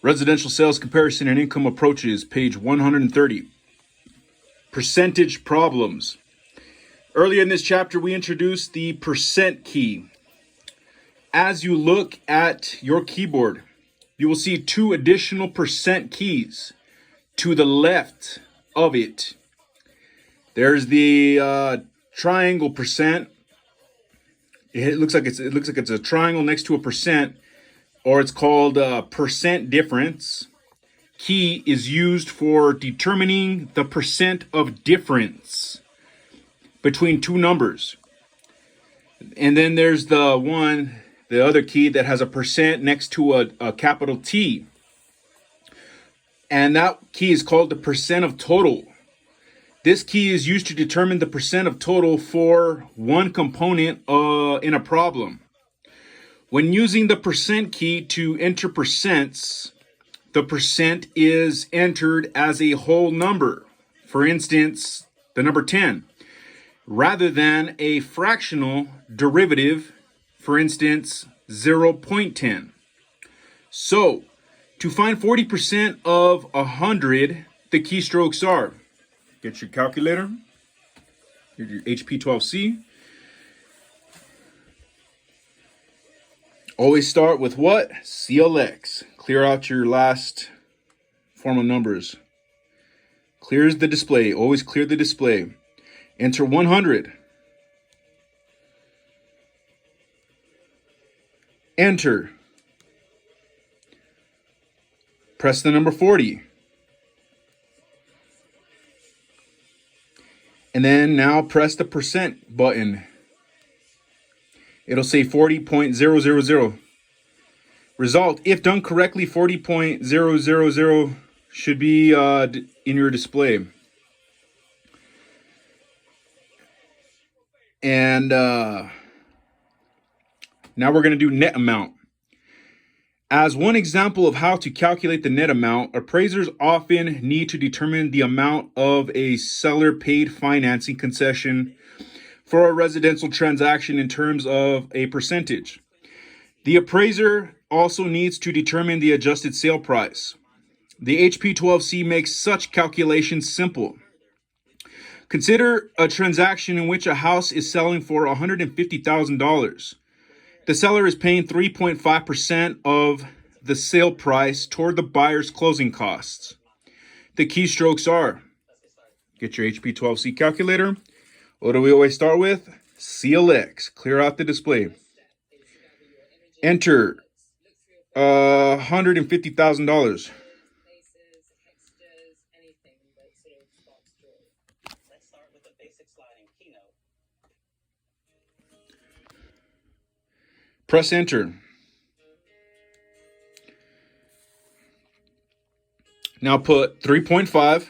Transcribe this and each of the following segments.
Residential sales comparison and income approaches, page 130. Percentage problems. Earlier in this chapter, we introduced the percent key. As you look at your keyboard, you will see two additional percent keys to the left of it. There's the triangle percent. It looks like it's a triangle next to a percent, or it's called percent difference. Key is used for determining the percent of difference between two numbers. And then there's the other key that has a percent next to a capital T. And that key is called the percent of total. This key is used to determine the percent of total for one component in a problem. When using the percent key to enter percents, the percent is entered as a whole number. For instance, the number 10, rather than a fractional derivative, for instance, 0.10. So, to find 40% of 100, the keystrokes are: get your calculator, your HP12C. Always start with what? CLX. Clear out your last form of numbers. Clears the display. Always clear the display. Enter 100. Enter. Press the number 40. And then now press the percent button. It'll say 40.000. Result, if done correctly, 40.000 should be in your display. And now we're going to do net amount. As one example of how to calculate the net amount, appraisers often need to determine the amount of a seller paid financing concession for a residential transaction in terms of a percentage. The appraiser also needs to determine the adjusted sale price. The HP12C makes such calculations simple. Consider a transaction in which a house is selling for $150,000. The seller is paying 3.5% of the sale price toward the buyer's closing costs. The keystrokes are: get your HP12C calculator. What do we always start with? CLX. Clear out the display. Enter $150,000. Press enter. Now put 3.5.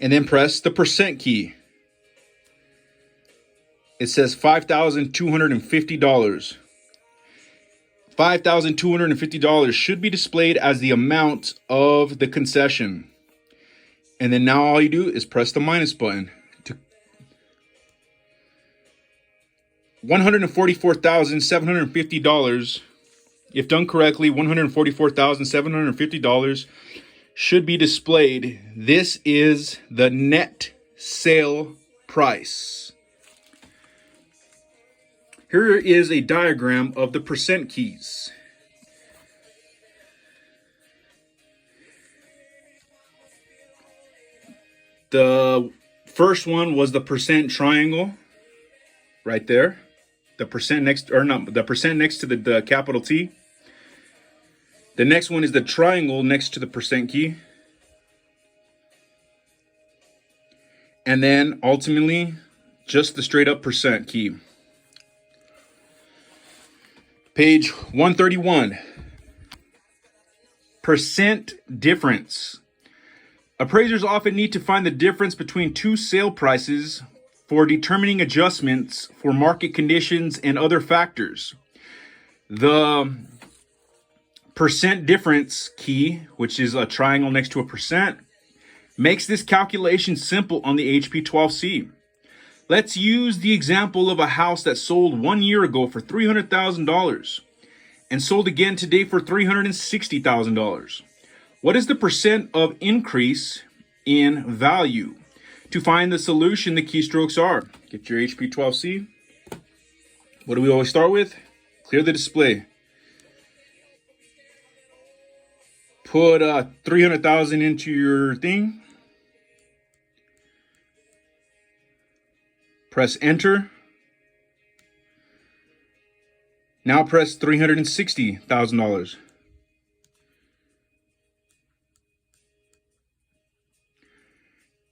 And then press the percent key. It says $5,250. $5,250 should be displayed as the amount of the concession. And then now all you do is press the minus button. $144,750. If done correctly, $144,750 should be displayed. This is the net sale price. Here is a diagram of the percent keys. The first one was the percent triangle right there. The percent next to the capital T. The next one is the triangle next to the percent key. And then ultimately, just the straight up percent key. Page 131. Percent difference. Appraisers often need to find the difference between two sale prices for determining adjustments for market conditions and other factors. The percent difference key, which is a triangle next to a percent, makes this calculation simple on the HP12C. Let's use the example of a house that sold 1 year ago for $300,000. and sold again today for $360,000. What is the percent of increase in value? To find the solution, the keystrokes are, get your HP12C. What do we always start with? Clear the display. Put 300,000 into your thing. Press enter. Now press $360,000.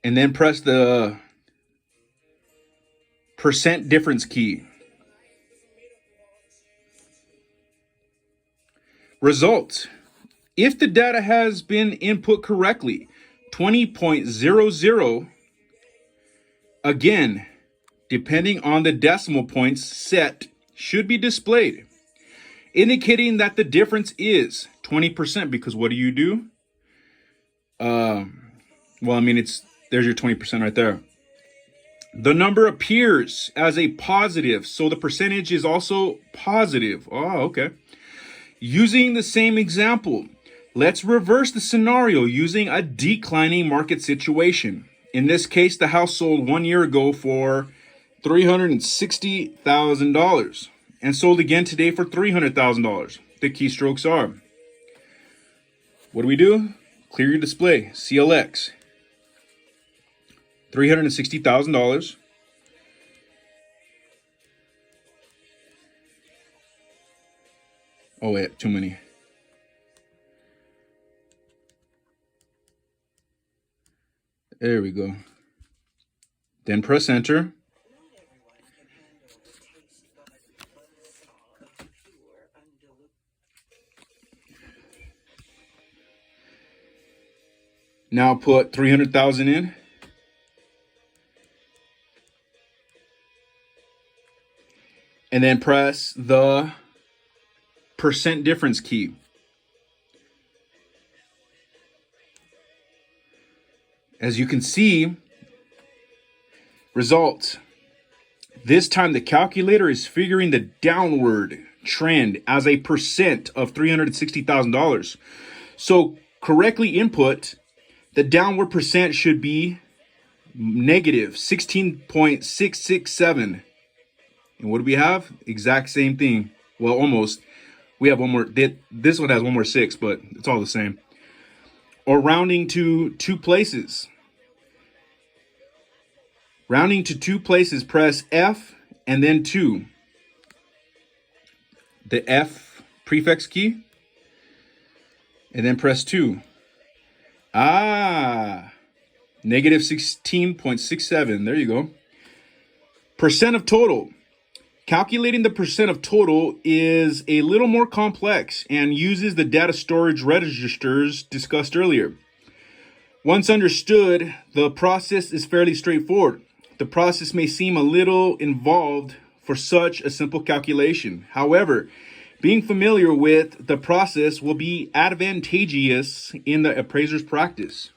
And then press the percent difference key. Result. If the data has been input correctly, 20.00, again, depending on the decimal points set, should be displayed, indicating that the difference is 20%, because what do? Well, I mean, there's your 20% right there. The number appears as a positive, so the percentage is also positive. Oh, okay. Using the same example, let's reverse the scenario using a declining market situation. In this case, the house sold 1 year ago for $360,000 and sold again today for $300,000. The keystrokes are, what do? Clear your display, CLX, $360,000. Oh wait, too many. There we go. Then press enter. Now put 300,000 in. And then press the percent difference key. As you can see, result. This time the calculator is figuring the downward trend as a percent of $360,000. So correctly input, the downward percent should be negative 16.667. And what do we have? Exact same thing. Well, almost. We have one more. This one has one more 6, but it's all the same. Or rounding to 2 places. Rounding to 2 places, press F and then 2. The F prefix key. And then press 2. Negative 16.67. There you go. Percent of total. Calculating the percent of total is a little more complex and uses the data storage registers discussed earlier. Once understood, the process is fairly straightforward. The process may seem a little involved for such a simple calculation. However, being familiar with the process will be advantageous in the appraiser's practice.